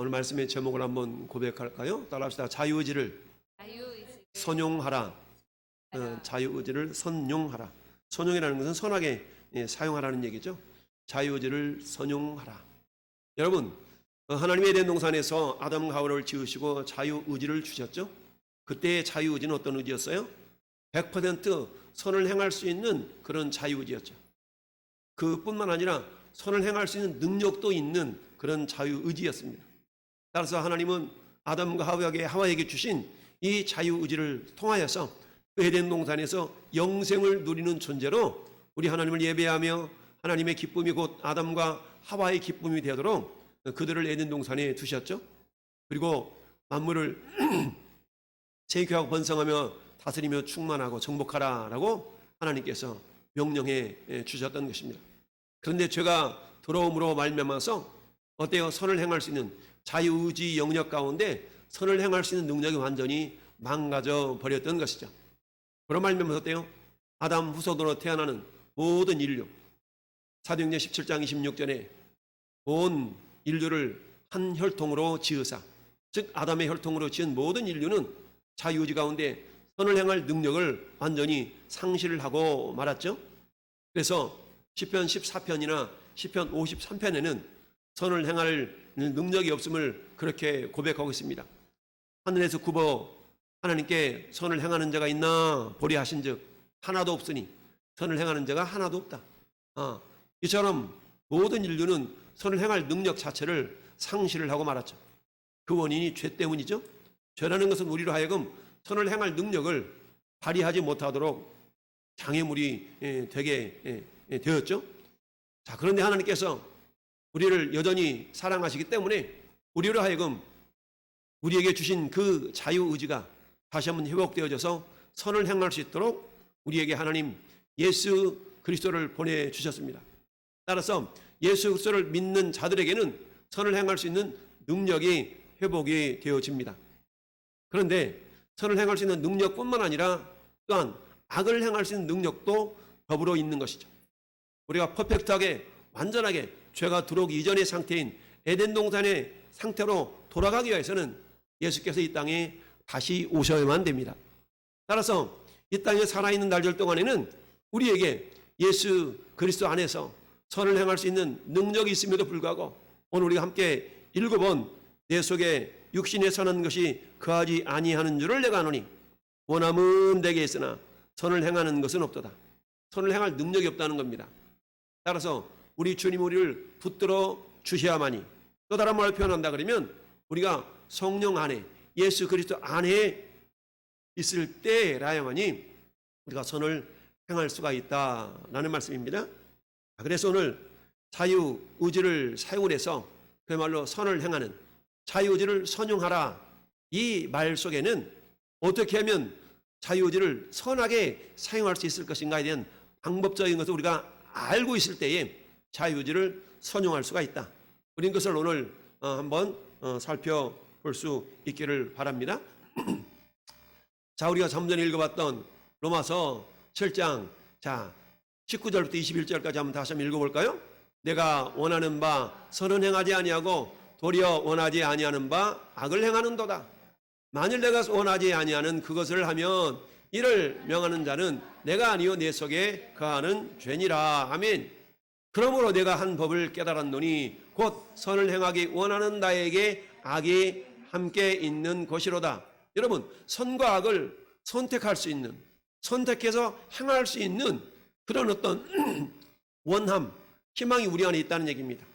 오늘 말씀의 제목을 한번 고백할까요? 따라합시다. 자유의지를 선용하라. 자유의지를 선용하라. 선용이라는 것은 선하게 사용하라는 얘기죠. 자유의지를 선용하라. 여러분, 하나님의 에덴 동산에서 아담과 하와를 지으시고 자유의지를 주셨죠. 그때의 자유의지는 어떤 의지였어요? 100% 선을 행할 수 있는 그런 자유의지였죠. 그뿐만 아니라 선을 행할 수 있는 능력도 있는 그런 자유의지였습니다. 따라서 하나님은 아담과 하와에게 주신 이 자유의지를 통하여서 그 에덴 동산에서 영생을 누리는 존재로 우리 하나님을 예배하며 하나님의 기쁨이 곧 아담과 하와의 기쁨이 되도록 그들을 에덴 동산에 두셨죠. 그리고 만물을 세계하고 번성하며 다스리며 충만하고 정복하라라고 하나님께서 명령해 주셨던 것입니다. 그런데 죄가 들어옴으로 말미암아서 어때요? 선을 행할 수 있는 자유의지 영역 가운데 선을 행할 수 있는 능력이 완전히 망가져 버렸던 것이죠. 그런 말미암아서 어때요? 아담 후손으로 태어나는 모든 인류, 사도행전 17장 26절에 온 인류를 한 혈통으로 지으사, 즉 아담의 혈통으로 지은 모든 인류는 자유의지 가운데 선을 행할 능력을 완전히 상실을 하고 말았죠. 그래서 시편 14편이나 시편 53편에는 선을 행할 능력이 없음을 그렇게 고백하고 있습니다. 하늘에서 굽어 하나님께 선을 행하는 자가 있나 보리 하신즉 하나도 없으니 선을 행하는 자가 하나도 없다. 이처럼 모든 인류는 선을 행할 능력 자체를 상실을 하고 말았죠. 그 원인이 죄 때문이죠. 죄라는 것은 우리로 하여금 선을 행할 능력을 발휘하지 못하도록 장애물이 되게 되었죠. 자, 그런데 하나님께서 우리를 여전히 사랑하시기 때문에 우리로 하여금 우리에게 주신 그 자유의지가 다시 한번 회복되어져서 선을 행할 수 있도록 우리에게 하나님 예수 그리스도를 보내주셨습니다. 따라서 예수 그리스도를 믿는 자들에게는 선을 행할 수 있는 능력이 회복이 되어집니다. 그런데 선을 행할 수 있는 능력뿐만 아니라 또한 악을 행할 수 있는 능력도 더불어 있는 것이죠. 우리가 퍼펙트하게 완전하게 죄가 들어오기 이전의 상태인 에덴 동산의 상태로 돌아가기 위해서는 예수께서 이 땅에 다시 오셔야만 됩니다. 따라서 이 땅에 살아있는 날들 동안에는 우리에게 예수 그리스도 안에서 선을 행할 수 있는 능력이 있음에도 불구하고 오늘 우리가 함께 읽어본 내 속에 육신에 선한 것이 거하지 아니하는 줄을 내가 아노니 원함은 내게 있으나 선을 행하는 것은 없도다. 선을 행할 능력이 없다는 겁니다. 따라서 우리 주님 우리를 붙들어 주셔야만이, 또 다른 말로 표현한다 그러면 우리가 성령 안에 예수 그리스도 안에 있을 때라야만이 우리가 선을 행할 수가 있다라는 말씀입니다. 그래서 오늘 자유의지를 사용을 해서 그야말로 선을 행하는 자유의지를 선용하라, 이 말 속에는 어떻게 하면 자유의지를 선하게 사용할 수 있을 것인가에 대한 방법적인 것을 우리가 알고 있을 때에 자유의지를 선용할 수가 있다. 우린 그것을 오늘 한번 살펴볼 수 있기를 바랍니다. 자, 우리가 좀 전에 읽어봤던 로마서 7장 19절부터 21절까지 한번 다시 한번 읽어볼까요? 내가 원하는 바 선은 행하지 아니하고 도리어 원하지 아니하는 바 악을 행하는도다. 만일 내가 원하지 아니하는 그것을 하면 이를 명하는 자는 내가 아니요 내 속에 거하는 죄니라. 아멘. 그러므로 내가 한 법을 깨달았노니 곧 선을 행하기 원하는 나에게 악이 함께 있는 것이로다. 여러분, 선과 악을 선택할 수 있는, 선택해서 행할 수 있는 그런 어떤 원함, 희망이 우리 안에 있다는 얘기입니다.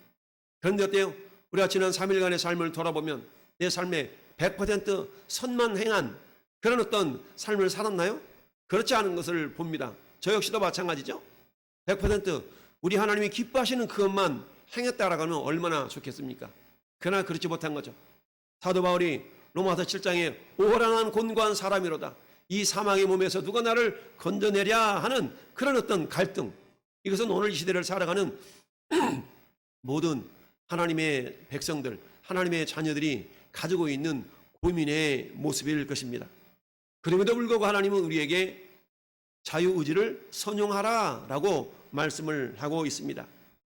그런데 어때요? 우리가 지난 3일간의 삶을 돌아보면 내 삶에 100% 선만 행한 그런 어떤 삶을 살았나요? 그렇지 않은 것을 봅니다. 저 역시도 마찬가지죠. 100% 우리 하나님이 기뻐하시는 그것만 행했다라고 하면 얼마나 좋겠습니까? 그러나 그렇지 못한 거죠. 사도 바울이 로마서 7장에 오호란한 곤고한 사람이로다. 이 사망의 몸에서 누가 나를 건져내랴 하는 그런 어떤 갈등, 이것은 오늘 이 시대를 살아가는 모든 하나님의 백성들, 하나님의 자녀들이 가지고 있는 고민의 모습일 것입니다. 그럼에도 불구하고 하나님은 우리에게 자유의지를 선용하라라고 말씀을 하고 있습니다.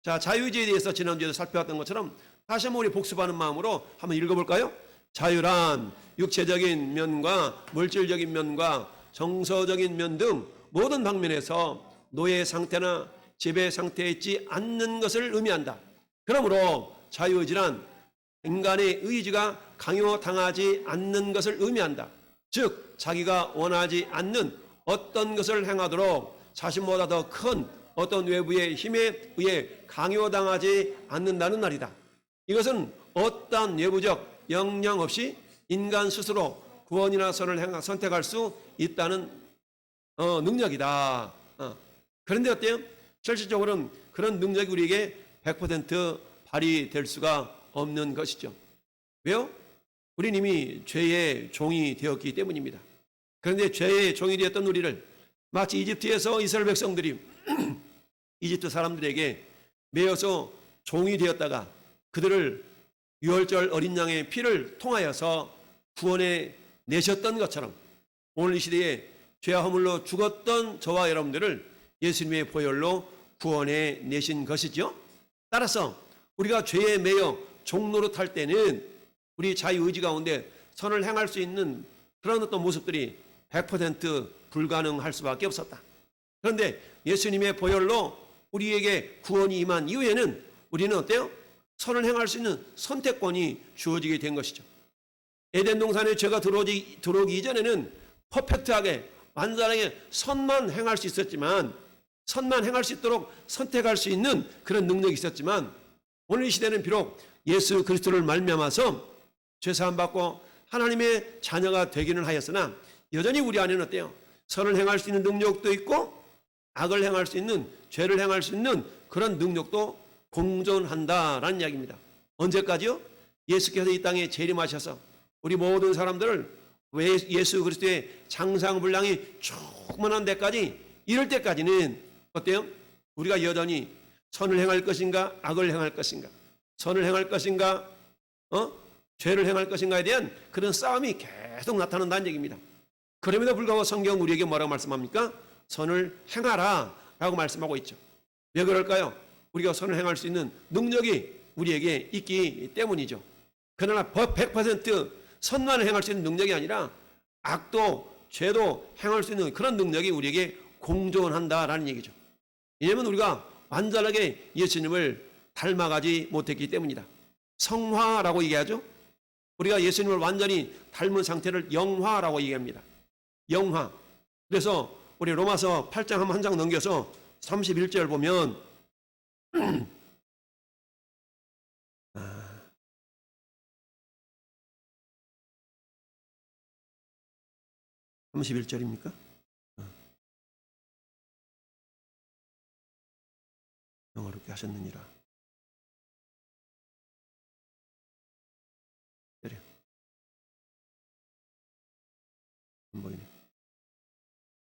자, 자유의지에 대해서 지난주에도 살펴봤던 것처럼 다시 한번 우리 복습하는 마음으로 한번 읽어볼까요? 자유란 육체적인 면과 물질적인 면과 정서적인 면 등 모든 방면에서 노예 상태나 지배 상태에 있지 않는 것을 의미한다. 그러므로 자유의지란 인간의 의지가 강요당하지 않는 것을 의미한다. 즉 자기가 원하지 않는 어떤 것을 행하도록 자신보다 더 큰 어떤 외부의 힘에 의해 강요당하지 않는다는 말이다. 이것은 어떠한 외부적 영향 없이 인간 스스로 구원이나 선을 선택할 수 있다는 능력이다. 그런데 어때요? 실질적으로는 그런 능력이 우리에게 100% 발휘될 수가 없는 것이죠. 왜요? 우리는 이미 죄의 종이 되었기 때문입니다. 그런데 죄의 종이 되었던 우리를 마치 이집트에서 이스라엘 백성들이 이집트 사람들에게 매여서 종이 되었다가 그들을 유월절 어린 양의 피를 통하여서 구원해 내셨던 것처럼 오늘 이 시대에 죄와 허물로 죽었던 저와 여러분들을 예수님의 보혈로 구원해 내신 것이죠. 따라서 우리가 죄에 매여 종로로 탈 때는 우리 자유의지 가운데 선을 행할 수 있는 그런 어떤 모습들이 100% 불가능할 수밖에 없었다. 그런데 예수님의 보혈로 우리에게 구원이 임한 이후에는 우리는 어때요? 선을 행할 수 있는 선택권이 주어지게 된 것이죠. 에덴 동산에 죄가 들어오기 이전에는 퍼펙트하게 완전하게 선만 행할 수 있었지만 선만 행할 수 있도록 선택할 수 있는 그런 능력이 있었지만 오늘 이 시대는 비록 예수 그리스도를 말미암아서 죄사함 받고 하나님의 자녀가 되기는 하였으나 여전히 우리 안에는 어때요? 선을 행할 수 있는 능력도 있고 악을 행할 수 있는 죄를 행할 수 있는 그런 능력도 공존한다라는 이야기입니다. 언제까지요? 예수께서 이 땅에 재림하셔서 우리 모든 사람들을 예수 그리스도의 장상 분량이 충만한 데까지 이럴 때까지는 어때요? 우리가 여전히 선을 행할 것인가 악을 행할 것인가 선을 행할 것인가 죄를 행할 것인가에 대한 그런 싸움이 계속 나타난다는 얘기입니다. 그럼에도 불구하고 성경은 우리에게 뭐라고 말씀합니까? 선을 행하라 라고 말씀하고 있죠. 왜 그럴까요? 우리가 선을 행할 수 있는 능력이 우리에게 있기 때문이죠. 그러나 100% 선만 행할 수 있는 능력이 아니라 악도 죄도 행할 수 있는 그런 능력이 우리에게 공존한다라는 얘기죠. 왜냐하면 우리가 완전하게 예수님을 닮아가지 못했기 때문이다. 성화라고 얘기하죠. 우리가 예수님을 완전히 닮은 상태를 영화라고 얘기합니다. 영화. 그래서 우리 로마서 8장 한 장 넘겨서 31절 보면 31절입니까? 영화롭게 하셨느니라. 그래요. 안 보이네.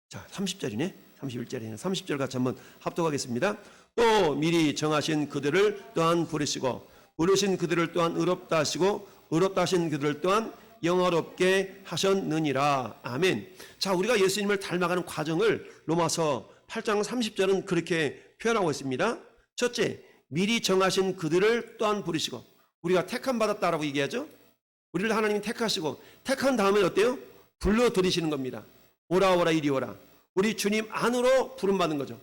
자, 30절이네. 31절이네. 30절 같이 한번 합독하겠습니다. 또 미리 정하신 그들을 또한 부르시고 부르신 그들을 또한 의롭다 하시고 의롭다 하신 그들을 또한 영화롭게 하셨느니라. 아멘. 자, 우리가 예수님을 닮아가는 과정을 로마서 8장 30절은 그렇게 표현하고 있습니다. 첫째, 미리 정하신 그들을 또한 부르시고 우리가 택함 받았다라고 얘기하죠. 우리를 하나님이 택하시고 택한 다음에 어때요? 불러들이시는 겁니다. 오라 오라 이리 오라. 우리 주님 안으로 부름받은 거죠.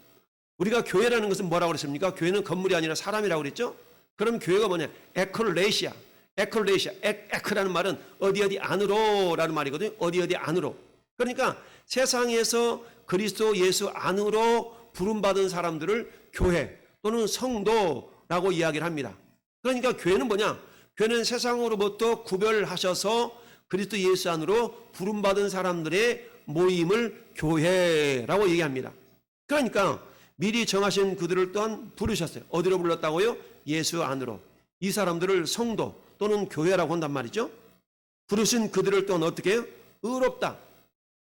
우리가 교회라는 것은 뭐라고 그랬습니까? 교회는 건물이 아니라 사람이라고 그랬죠. 그럼 교회가 뭐냐? 에클레시아. 에크라는 말은 어디 안으로라는 말이거든요. 어디 안으로. 그러니까 세상에서 그리스도 예수 안으로 부름받은 사람들을 교회 또는 성도라고 이야기를 합니다. 그러니까 교회는 뭐냐? 교회는 세상으로부터 구별하셔서 그리스도 예수 안으로 부름받은 사람들의 모임을 교회라고 얘기합니다. 그러니까 미리 정하신 그들을 또한 부르셨어요. 어디로 불렀다고요? 예수 안으로. 이 사람들을 성도 또는 교회라고 한단 말이죠. 부르신 그들을 또한 어떻게 해요? 의롭다.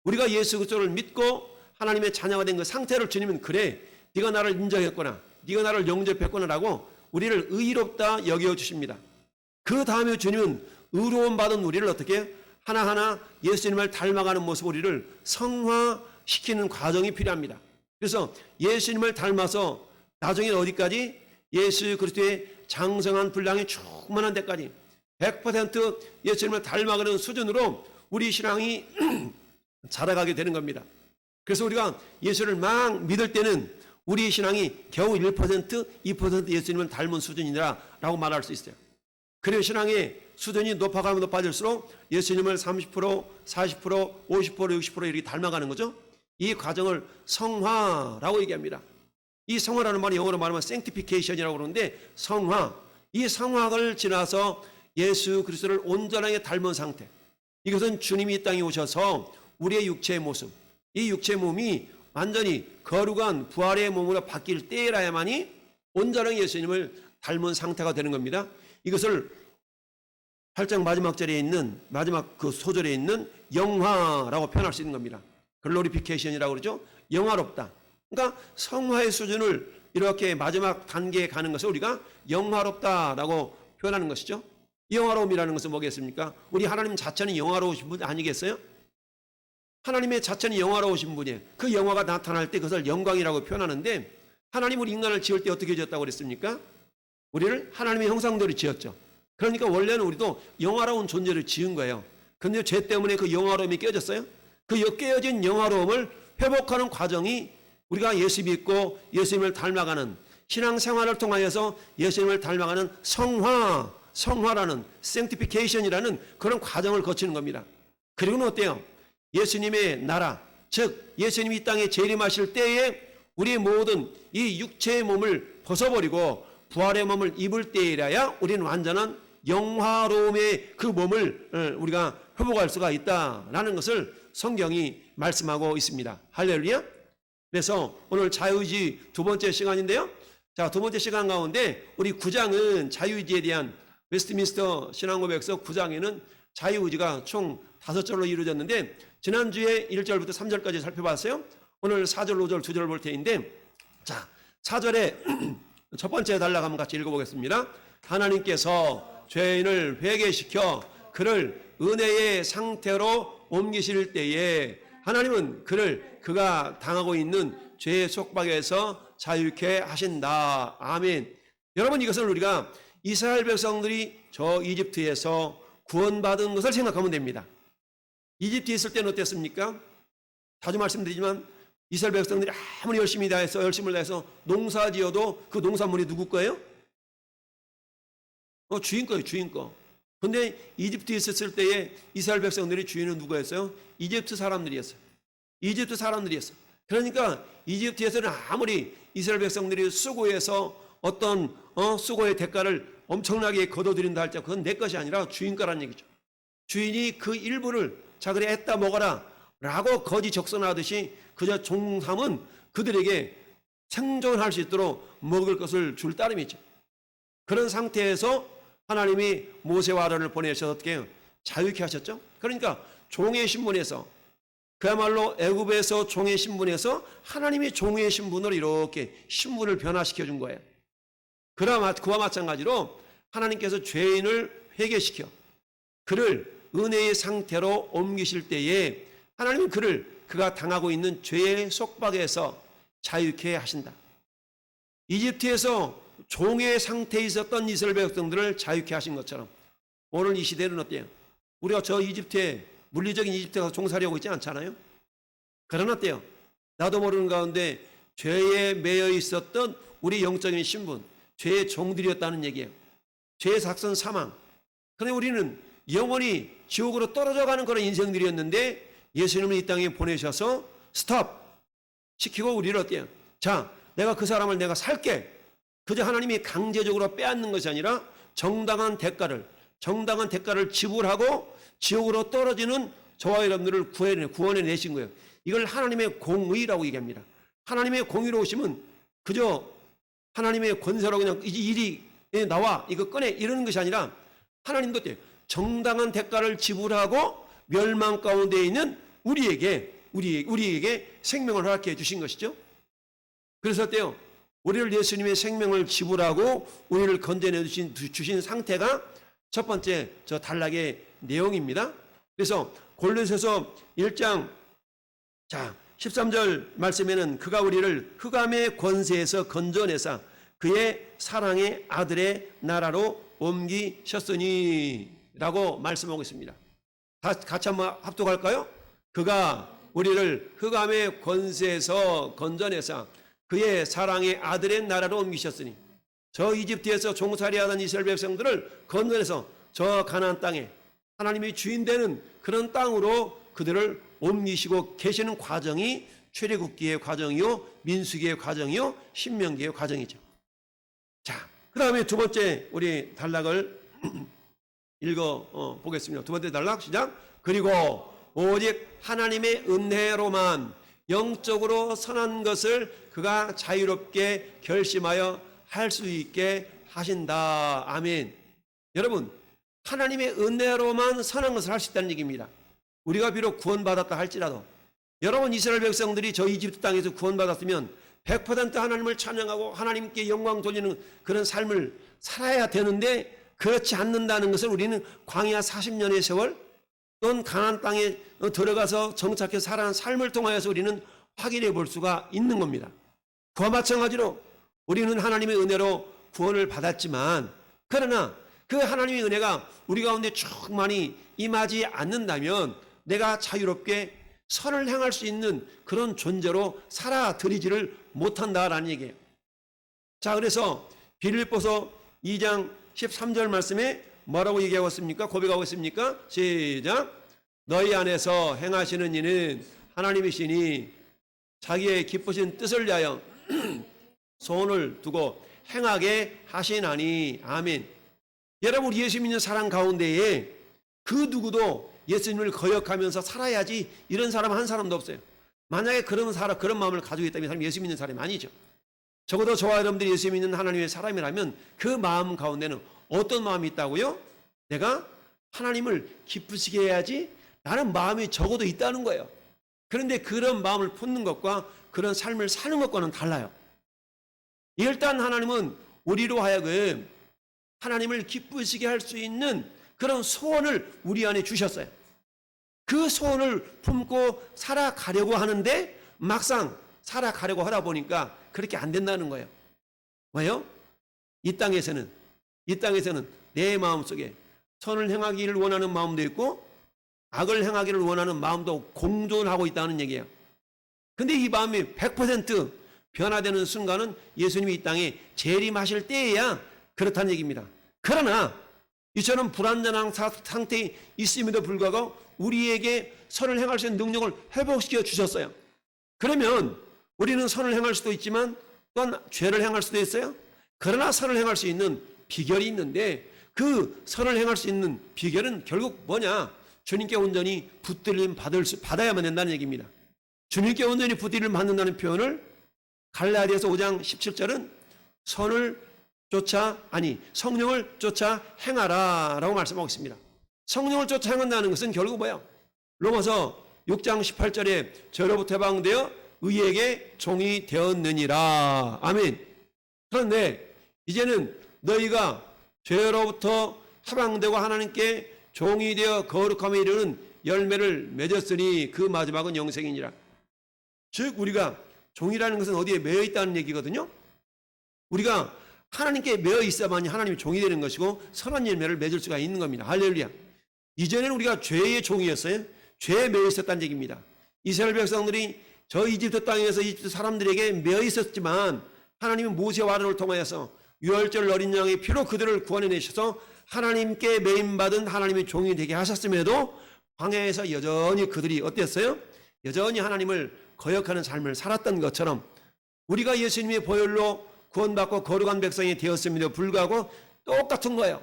우리가 예수 그리스도를 믿고 하나님의 자녀가 된 그 상태를 주님은 그래, 네가 나를 인정했구나, 네가 나를 영접했구나라고 우리를 의롭다 여겨주십니다. 그 다음에 주님은 의로움 받은 우리를 어떻게 해요? 하나하나 예수님을 닮아가는 모습 우리를 성화시키는 과정이 필요합니다. 그래서 예수님을 닮아서 나중에 어디까지? 예수 그리스도의 장성한 분량이 충만한 데까지 100% 예수님을 닮아가는 수준으로 우리 신앙이 자라가게 되는 겁니다. 그래서 우리가 예수를 막 믿을 때는 우리 신앙이 겨우 1%, 2% 예수님을 닮은 수준이라고 말할 수 있어요. 그리고 신앙의 수준이 높아가면 높아질수록 예수님을 30%, 40%, 50%, 60% 이렇게 닮아가는 거죠. 이 과정을 성화라고 얘기합니다. 이 성화라는 말이 영어로 말하면 sanctification이라고 그러는데 성화, 이 성화를 지나서 예수 그리스도를 온전하게 닮은 상태, 이것은 주님이 이 땅에 오셔서 우리의 육체의 모습, 이 육체의 몸이 완전히 거룩한 부활의 몸으로 바뀔 때라야만이 온전하게 예수님을 닮은 상태가 되는 겁니다. 이것을 8장 마지막 절에 있는 마지막 그 소절에 있는 영화라고 표현할 수 있는 겁니다. 글로리피케이션이라고 그러죠. 영화롭다. 그러니까 성화의 수준을 이렇게 마지막 단계에 가는 것을 우리가 영화롭다라고 표현하는 것이죠. 영화로움이라는 것은 뭐겠습니까? 우리 하나님 자체는 영화로우신 분 아니겠어요? 하나님의 자체는 영화로우신 분이에요. 그 영화가 나타날 때 그것을 영광이라고 표현하는데, 하나님 우리 인간을 지을 때 어떻게 지었다고 그랬습니까? 우리를 하나님의 형상대로 지었죠. 그러니까 원래는 우리도 영화로운 존재를 지은 거예요. 그런데 죄 때문에 그 영화로움이 깨졌어요. 그 깨어진 영화로움을 회복하는 과정이 우리가 예수 믿고 예수님을 닮아가는 신앙생활을 통하여서 예수님을 닮아가는 성화라는 sanctification이라는 그런 과정을 거치는 겁니다. 그리고는 어때요? 예수님의 나라, 즉 예수님이 이 땅에 재림하실 때에 우리의 모든 이 육체의 몸을 벗어버리고 부활의 몸을 입을 때이라야 우리는 완전한 영화로움의 그 몸을 우리가 회복할 수가 있다라는 것을 성경이 말씀하고 있습니다. 할렐루야. 그래서 오늘 자유의지 두 번째 시간인데요. 자, 두 번째 시간 가운데 우리 9장은 자유의지에 대한 웨스트민스터 신앙고백서 9장에는 자유의지가 총 5절로 이루어졌는데, 지난주에 1절부터 3절까지 살펴봤어요. 오늘 4절, 5절, 2절 볼 테니데, 자, 4절에 첫 번째 단락 한번 같이 읽어보겠습니다. 하나님께서 죄인을 회개시켜 그를 은혜의 상태로 옮기실 때에 하나님은 그를 그가 당하고 있는 죄의 속박에서 자유케 하신다. 아멘. 여러분, 이것을 우리가 이스라엘 백성들이 저 이집트에서 구원받은 것을 생각하면 됩니다. 이집트에 있을 때는 어땠습니까? 자주 말씀드리지만 이스라엘 백성들이 아무리 열심을 다해서 농사 지어도 그 농산물이 누구 거예요? 주인 거예요, 주인 거. 근데 이집트에 있었을 때에 이스라엘 백성들이 주인은 누구였어요? 이집트 사람들이었어요. 이집트 사람들이었어요. 그러니까 이집트에서는 아무리 이스라엘 백성들이 수고해서 어떤 수고의 대가를 엄청나게 거둬들인다 할지 그건 내 것이 아니라 주인 거란 얘기죠. 주인이 그 일부를 자 그래 했다 먹어라 라고 거지 적선하듯이 그저 종삼은 그들에게 생존할 수 있도록 먹을 것을 줄 따름이죠. 그런 상태에서 하나님이 모세와 아론을 보내셔서 어떻게 해요? 자유케 하셨죠. 그러니까 종의 신분에서, 그야말로 애굽에서 종의 신분에서 하나님이 종의 신분으로 이렇게 신분을 변화시켜 준 거예요. 그와 마찬가지로 하나님께서 죄인을 회개시켜 그를 은혜의 상태로 옮기실 때에 하나님은 그가 당하고 있는 죄의 속박에서 자유케 하신다. 이집트에서 종의 상태에 있었던 이스라엘 백성들을 자유케 하신 것처럼 오늘 이 시대는 어때요? 우리가 저 이집트에, 물리적인 이집트에 가서 종살이하고 있지 않잖아요. 그러나 어때요? 나도 모르는 가운데 죄에 매여 있었던 우리 영적인 신분, 죄의 종들이었다는 얘기예요. 죄의 작선 사망. 그런데 우리는 영원히 지옥으로 떨어져가는 그런 인생들이었는데 예수님을 이 땅에 보내셔서 스톱 시키고 우리를 어때요? 자, 내가 그 사람을 내가 살게. 그저 하나님이 강제적으로 빼앗는 것이 아니라 정당한 대가를 지불하고 지옥으로 떨어지는 저와 여러분들을 구원해 내신 거예요. 이걸 하나님의 공의라고 얘기합니다. 하나님의 공의로우심은 그저 하나님의 권세로 그냥 일이 나와 이거 꺼내 이러는 것이 아니라 하나님도 어때요? 정당한 대가를 지불하고 멸망 가운데 있는 우리에게 생명을 허락해 주신 것이죠. 그래서 어때요? 우리를 예수님의 생명을 지불하고 우리를 건져내 주신 상태가 첫 번째 저 단락의 내용입니다. 그래서 골로새서 1장 13절 말씀에는 그가 우리를 흑암의 권세에서 건져내사 그의 사랑의 아들의 나라로 옮기셨으니 라고 말씀하고 있습니다. 같이 한번 합독할까요? 그가 우리를 흑암의 권세에서 건져내사 그의 사랑의 아들의 나라로 옮기셨으니, 저 이집트에서 종살이하던 이스라엘 백성들을 건져내서 저 가나안 땅에 하나님이 주인 되는 그런 땅으로 그들을 옮기시고 계시는 과정이 출애굽기의 과정이요, 민수기의 과정이요, 신명기의 과정이죠. 자, 그 다음에 두 번째 우리 단락을 읽어 보겠습니다. 두 번째 단락 시작. 그리고 오직 하나님의 은혜로만 영적으로 선한 것을 그가 자유롭게 결심하여 할 수 있게 하신다. 아멘. 여러분, 하나님의 은혜로만 선한 것을 할 수 있다는 얘기입니다. 우리가 비록 구원받았다 할지라도, 여러분 이스라엘 백성들이 저 이집트 땅에서 구원받았으면 100% 하나님을 찬양하고 하나님께 영광 돌리는 그런 삶을 살아야 되는데, 그렇지 않는다는 것을 우리는 광야 40년의 세월 또는 가나안 땅에 들어가서 정착해서 살아가는 삶을 통하여서 우리는 확인해 볼 수가 있는 겁니다. 그와 마찬가지로 우리는 하나님의 은혜로 구원을 받았지만, 그러나 그 하나님의 은혜가 우리 가운데 충만히 임하지 않는다면 내가 자유롭게 선을 행할 수 있는 그런 존재로 살아들이지를 못한다라는 얘기예요. 자, 그래서 빌립보서 2장 13절 말씀에 뭐라고 얘기하고 있습니까? 고백하고 있습니까? 시작. 너희 안에서 행하시는 이는 하나님이시니 자기의 기쁘신 뜻을 위하여 소원을 두고 행하게 하시나니. 아멘. 여러분, 우리 예수 믿는 사람 가운데에 그 누구도 예수님을 거역하면서 살아야지 이런 사람 한 사람도 없어요. 만약에 그런 마음을 가지고 있다면 사람 예수 믿는 사람이 아니죠. 적어도 저와 여러분들이 예수 믿는 하나님의 사람이라면 그 마음 가운데는 어떤 마음이 있다고요? 내가 하나님을 기쁘시게 해야지 라는 마음이 적어도 있다는 거예요. 그런데 그런 마음을 품는 것과 그런 삶을 사는 것과는 달라요. 일단 하나님은 우리로 하여금 하나님을 기쁘시게 할 수 있는 그런 소원을 우리 안에 주셨어요. 그 소원을 품고 살아가려고 하는데 막상 살아가려고 하다 보니까 그렇게 안 된다는 거예요. 왜요? 이 땅에서는 내 마음속에 선을 행하기를 원하는 마음도 있고 악을 행하기를 원하는 마음도 공존하고 있다는 얘기예요. 근데 이 마음이 100% 변화되는 순간은 예수님이 이 땅에 재림하실 때에야 그렇다는 얘기입니다. 그러나 이처럼 불완전한 상태에 있음에도 불구하고 우리에게 선을 행할 수 있는 능력을 회복시켜 주셨어요. 그러면 우리는 선을 행할 수도 있지만 또한 죄를 행할 수도 있어요. 그러나 선을 행할 수 있는 비결이 있는데, 그 선을 행할 수 있는 비결은 결국 뭐냐? 주님께 온전히 붙들림 받아야만 된다는 얘기입니다. 주님께 온전히 붙들림 받는다는 표현을 갈라디아서 5장 17절은 성령을 쫓아 행하라 라고 말씀하고 있습니다. 성령을 쫓아 행한다는 것은 결국 뭐예요? 로마서 6장 18절에 죄로부터 해방되어 의에게 종이 되었느니라. 아멘. 그런데 이제는 너희가 죄로부터 해방되고 하나님께 종이 되어 거룩함에 이르는 열매를 맺었으니 그 마지막은 영생이니라. 즉 우리가 종이라는 것은 어디에 매여 있다는 얘기거든요. 우리가 하나님께 매여 있어야만이 하나님이 종이 되는 것이고 선한 열매를 맺을 수가 있는 겁니다. 할렐루야. 이전에는 우리가 죄의 종이었어요. 죄에 매여 있었다는 얘기입니다. 이스라엘 백성들이 저 이집트 땅에서 이집트 사람들에게 매여 있었지만 하나님은 모세와 아론을 통하여서 유월절 어린 양의 피로 그들을 구원해내셔서 하나님께 매임받은 하나님의 종이 되게 하셨음에도 광야에서 여전히 그들이 어땠어요? 여전히 하나님을 거역하는 삶을 살았던 것처럼 우리가 예수님의 보혈로 구원받고 거룩한 백성이 되었음에도 불구하고 똑같은 거예요.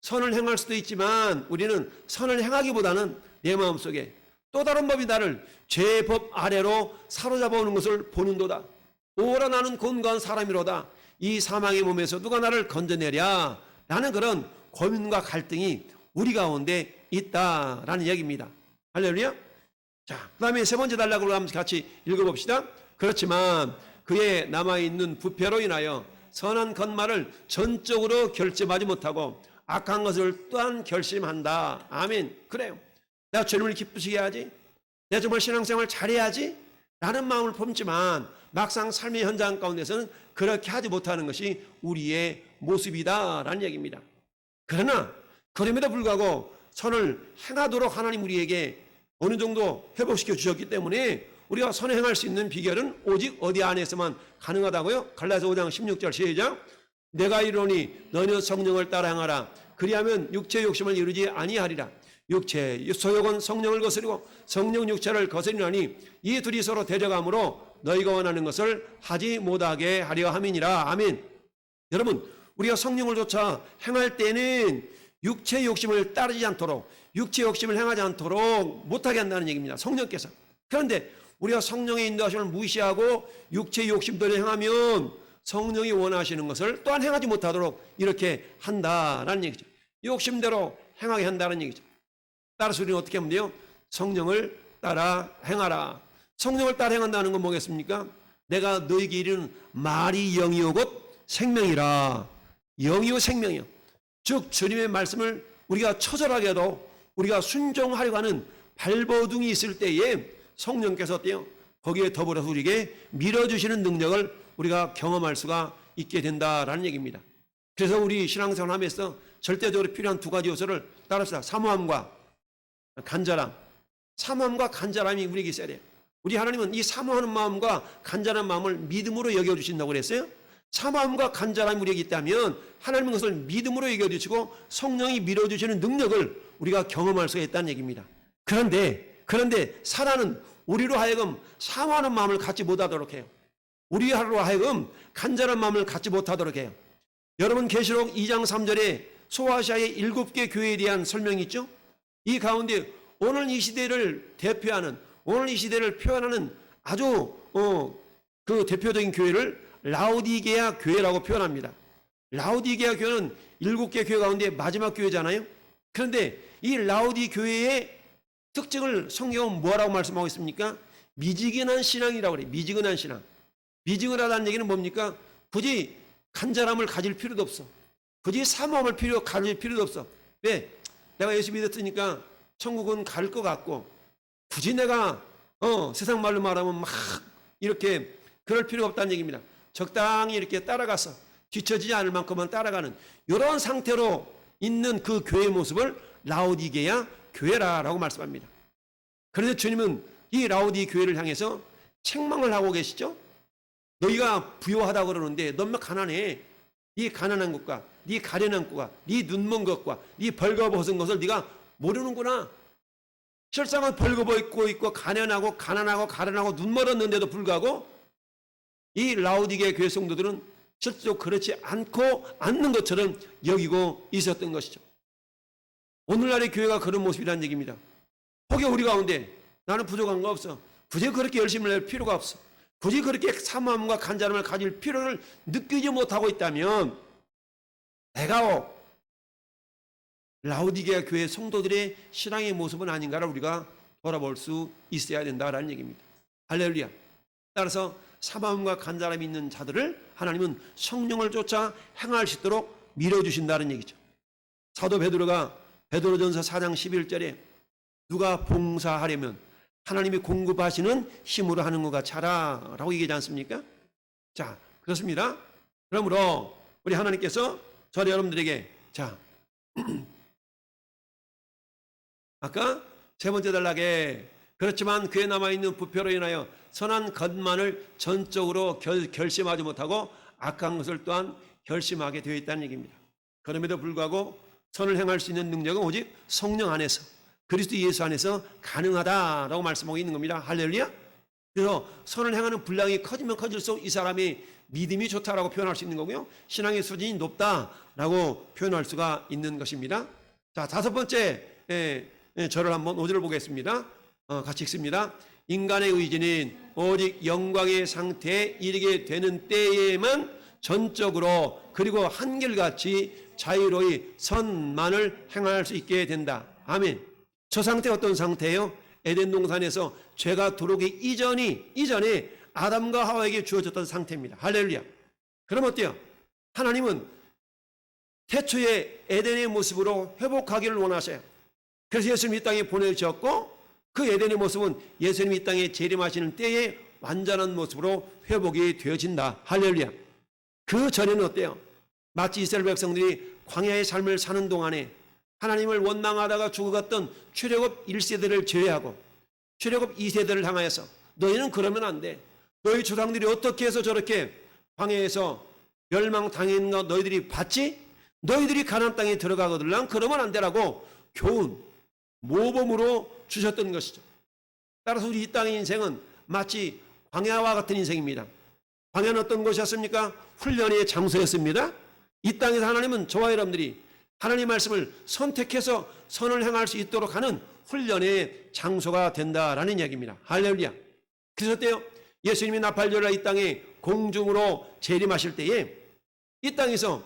선을 행할 수도 있지만 우리는 선을 행하기보다는 내 마음속에 또 다른 법이 나를 죄의 법 아래로 사로잡아 오는 것을 보는도다. 오라 나는 곤고한 사람이로다. 이 사망의 몸에서 누가 나를 건져내랴. 라는 그런 고민과 갈등이 우리 가운데 있다라는 얘기입니다. 할렐루야. 자, 그 다음에 세 번째 단락으로 한번 같이 읽어봅시다. 그렇지만 그의 남아있는 부패로 인하여 선한 것말을 전적으로 결심하지 못하고 악한 것을 또한 결심한다. 아멘. 그래요. 내가 주님을 기쁘시게 해야지. 내가 정말 신앙생활 잘해야지. 라는 마음을 품지만 막상 삶의 현장 가운데서는 그렇게 하지 못하는 것이 우리의 모습이다라는 얘기입니다. 그러나 그럼에도 불구하고 선을 행하도록 하나님 우리에게 어느 정도 회복시켜 주셨기 때문에 우리가 선을 행할 수 있는 비결은 오직 어디 안에서만 가능하다고요? 갈라디아서 5장 16절 시작. 내가 이르노니 너는 성령을 따라 행하라. 그리하면 육체의 욕심을 이루지 아니하리라. 육체의 소욕은 성령을 거스리고 성령 육체를 거스리나니 이 둘이 서로 대적함으로 너희가 원하는 것을 하지 못하게 하려 함이니라. 아멘. 여러분, 우리가 성령을 쫓아 행할 때는 육체의 욕심을 따르지 않도록, 육체의 욕심을 행하지 않도록 못하게 한다는 얘기입니다. 성령께서. 그런데 우리가 성령의 인도하심을 무시하고 육체의 욕심대로 행하면 성령이 원하시는 것을 또한 행하지 못하도록 이렇게 한다라는 얘기죠. 욕심대로 행하게 한다는 얘기죠. 따라서 우리는 어떻게 하면 돼요? 성령을 따라 행하라. 성령을 따라 행한다는 건 뭐겠습니까? 내가 너에게 이르는 말이 영이요 곧 생명이라. 영이요 생명이요. 즉 주님의 말씀을 우리가 처절하게도 우리가 순종하려고 하는 발버둥이 있을 때에 성령께서 어때요? 거기에 더불어서 우리에게 밀어주시는 능력을 우리가 경험할 수가 있게 된다라는 얘기입니다. 그래서 우리 신앙생활 하면서 절대적으로 필요한 두 가지 요소를 따릅시다. 사모함과 간절함. 사모함과 간절함이 우리에게 있어야 돼요. 우리 하나님은 이 사모하는 마음과 간절한 마음을 믿음으로 여겨주신다고 그랬어요. 사모함과 간절함이 우리에게 있다면 하나님은 그것을 믿음으로 여겨주시고 성령이 밀어주시는 능력을 우리가 경험할 수가 있다는 얘기입니다. 그런데 사단은 우리로 하여금 사모하는 마음을 갖지 못하도록 해요. 우리로 하여금 간절한 마음을 갖지 못하도록 해요. 여러분 계시록 2장 3절에 소아시아의 7개 교회에 대한 설명이 있죠. 이 가운데 오늘 이 시대를 대표하는, 오늘 이 시대를 표현하는 아주 그 대표적인 교회를 라오디게아 교회라고 표현합니다. 라오디게아 교회는 7개 교회 가운데 마지막 교회잖아요. 그런데 이 라오디 교회의 특징을 성경은 뭐라고 말씀하고 있습니까? 미지근한 신앙이라고 그래요. 미지근한 신앙. 미지근하다는 얘기는 뭡니까? 굳이 간절함을 가질 필요도 없어. 굳이 사모함을 가질 필요도 없어. 왜? 내가 예수 믿었으니까 천국은 갈 것 같고 굳이 내가 세상 말로 말하면 막 이렇게 그럴 필요가 없다는 얘기입니다. 적당히 이렇게 따라가서 뒤처지지 않을 만큼만 따라가는 이런 상태로 있는 그 교회의 모습을 라오디게아 교회라고 말씀합니다. 그런데 주님은 이 라오디 교회를 향해서 책망을 하고 계시죠. 너희가 부요하다고 그러는데 너무 가난해. 네 가난한 것과 네 가련한 것과 네 눈먼 것과 네 벌거벗은 것을 네가 모르는구나. 실상은 벌거벗고 있고 가난하고 가련하고 눈멀었는데도 불구하고 이 라오디게아 교회 성도들은 실제로 그렇지 않는 것처럼 여기고 있었던 것이죠. 오늘날의 교회가 그런 모습이라는 얘기입니다. 혹여 우리 가운데 나는 부족한 거 없어. 굳이 그렇게 열심을 낼 필요가 없어. 굳이 그렇게 사모함과 간절함을 가질 필요를 느끼지 못하고 있다면 내가 라오디게아 교회 성도들의 신앙의 모습은 아닌가를 우리가 돌아볼 수 있어야 된다라는 얘기입니다. 할렐루야. 따라서 사모함과 간절함이 있는 자들을 하나님은 성령을 쫓아 행할 수 있도록 밀어주신다는 얘기죠. 사도 베드로가 베드로전서 4장 11절에 누가 봉사하려면 하나님이 공급하시는 힘으로 하는 것 같아라 라고 얘기하지 않습니까? 자, 그렇습니다. 그러므로 우리 하나님께서 저와 여러분들에게 아까 세 번째 단락에 그렇지만 그에 남아있는 부패로 인하여 선한 것만을 전적으로 결심하지 못하고 악한 것을 또한 결심하게 되어 있다는 얘기입니다. 그럼에도 불구하고 선을 행할 수 있는 능력은 오직 성령 안에서 그리스도 예수 안에서 가능하다라고 말씀하고 있는 겁니다. 할렐루야. 그래서 선을 행하는 분량이 커지면 커질수록 이 사람이 믿음이 좋다라고 표현할 수 있는 거고요. 신앙의 수준이 높다라고 표현할 수가 있는 것입니다. 자, 다섯 번째 절을 한번 5절을 보겠습니다. 같이 읽습니다. 인간의 의지는 오직 영광의 상태에 이르게 되는 때에만 전적으로 그리고 한결같이 자유로이 선만을 행할 수 있게 된다. 아멘. 저 상태 어떤 상태예요? 에덴 동산에서 죄가 들어오기 이전에 아담과 하와에게 주어졌던 상태입니다. 할렐루야. 그럼 어때요? 하나님은 태초의 에덴의 모습으로 회복하기를 원하셔요. 그래서 예수님 이 땅에 보내주셨고 그 에덴의 모습은 예수님이 이 땅에 재림하시는 때에 완전한 모습으로 회복이 되어진다. 할렐루야. 그 전에는 어때요? 마치 이스라엘 백성들이 광야의 삶을 사는 동안에 하나님을 원망하다가 죽어갔던 출애굽 1세대를 제외하고 출애굽 2세대를 향하여서 너희는 그러면 안 돼. 너희 조상들이 어떻게 해서 저렇게 광야에서 멸망당한 거 너희들이 봤지? 너희들이 가나안 땅에 들어가거들랑 그러면 안 되라고 교훈, 모범으로 주셨던 것이죠. 따라서 우리 이 땅의 인생은 마치 광야와 같은 인생입니다. 광야는 어떤 곳이었습니까? 훈련의 장소였습니다. 이 땅에서 하나님은 저와 여러분들이 하나님의 말씀을 선택해서 선을 행할 수 있도록 하는 훈련의 장소가 된다라는 이야기입니다. 할렐루야. 그래서 어때요? 예수님이 나팔절라 이 땅에 공중으로 재림하실 때에 이 땅에서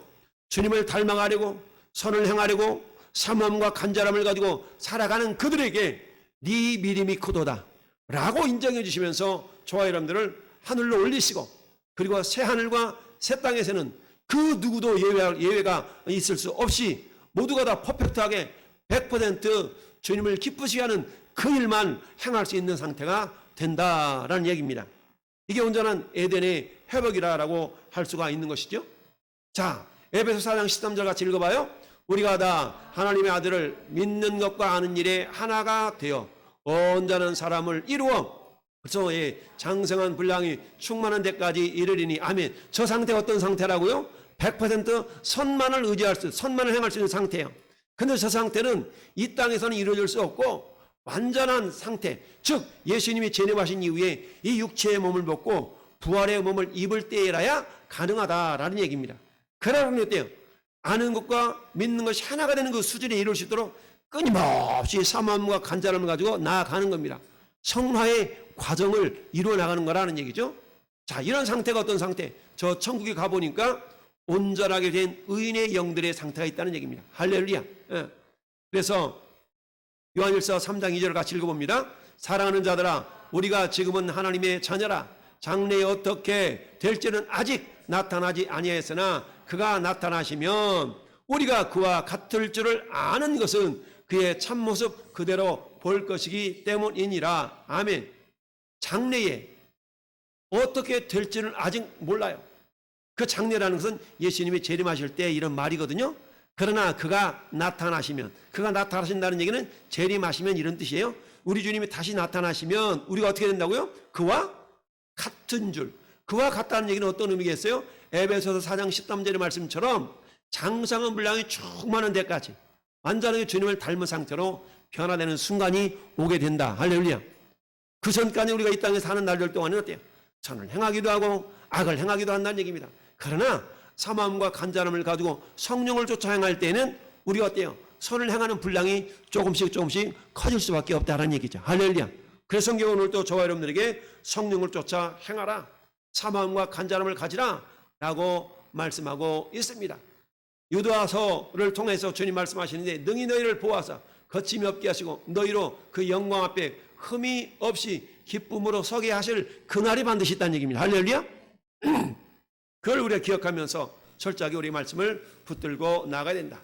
주님을 닮아가려고 선을 행하려고 삼엄과 간절함을 가지고 살아가는 그들에게 네 믿음이 크도다 라고 인정해 주시면서 저와 여러분들을 하늘로 올리시고 그리고 새 하늘과 새 땅에서는 그 누구도 예외가 있을 수 없이 모두가 다 퍼펙트하게 100% 주님을 기쁘시게 하는 그 일만 행할 수 있는 상태가 된다라는 얘기입니다. 이게 온전한 에덴의 회복이라고 할 수가 있는 것이죠. 자, 에베소 4장 13절 같이 읽어봐요. 우리가 다 하나님의 아들을 믿는 것과 아는 일에 하나가 되어 온전한 사람을 이루어 그래서 장성한 분량이 충만한 데까지 이르리니 아멘. 저 상태가 어떤 상태라고요? 100% 선만을 의지할 수, 선만을 행할 수 있는 상태예요. 근데 저 상태는 이 땅에서는 이루어질 수 없고 완전한 상태, 즉 예수님이 재림하신 이후에 이 육체의 몸을 벗고 부활의 몸을 입을 때라야 가능하다라는 얘기입니다. 그러면 어때요? 아는 것과 믿는 것이 하나가 되는 그 수준에 이룰 수 있도록 끊임없이 사모함과 간절함을 가지고 나아가는 겁니다. 성화의 과정을 이루어 나가는 거라는 얘기죠. 자, 이런 상태가 어떤 상태? 저 천국에 가보니까 온전하게 된 의인의 영들의 상태가 있다는 얘기입니다. 할렐루야. 그래서 요한일서 3장 2절을 같이 읽어봅니다. 사랑하는 자들아, 우리가 지금은 하나님의 자녀라. 장래에 어떻게 될지는 아직 나타나지 아니하였으나 그가 나타나시면 우리가 그와 같을 줄을 아는 것은 그의 참모습 그대로 볼 것이기 때문이니라. 아멘. 장래에 어떻게 될지는 아직 몰라요. 그 장래라는 것은 예수님이 재림하실 때 이런 말이거든요. 그러나 그가 나타나시면, 그가 나타나신다는 얘기는 재림하시면 이런 뜻이에요. 우리 주님이 다시 나타나시면 우리가 어떻게 된다고요? 그와 같은 줄. 그와 같다는 얘기는 어떤 의미겠어요? 에베소서 4장 13절의 말씀처럼 장성한 분량이 충만한 데까지 완전하게 주님을 닮은 상태로 변화되는 순간이 오게 된다. 할렐루야. 그 전까지 우리가 이 땅에 사는 날들 동안은 어때요? 선을 행하기도 하고 악을 행하기도 한다는 얘기입니다. 그러나 사모함과 간절함을 가지고 성령을 쫓아 행할 때는 우리가 어때요? 선을 행하는 분량이 조금씩 커질 수밖에 없다는 얘기죠. 할렐루야. 그래서 성경은 오늘 또 저와 여러분들에게 성령을 쫓아 행하라, 사모함과 간절함을 가지라 라고 말씀하고 있습니다. 유다서를 통해서 주님 말씀하시는데 능히 너희를 보아사 거침이 없게 하시고 너희로 그 영광 앞에 흠이 없이 기쁨으로 서게 하실 그날이 반드시 있다는 얘기입니다. 할렐루야. 그걸 우리가 기억하면서 철저하게 우리 말씀을 붙들고 나가야 된다.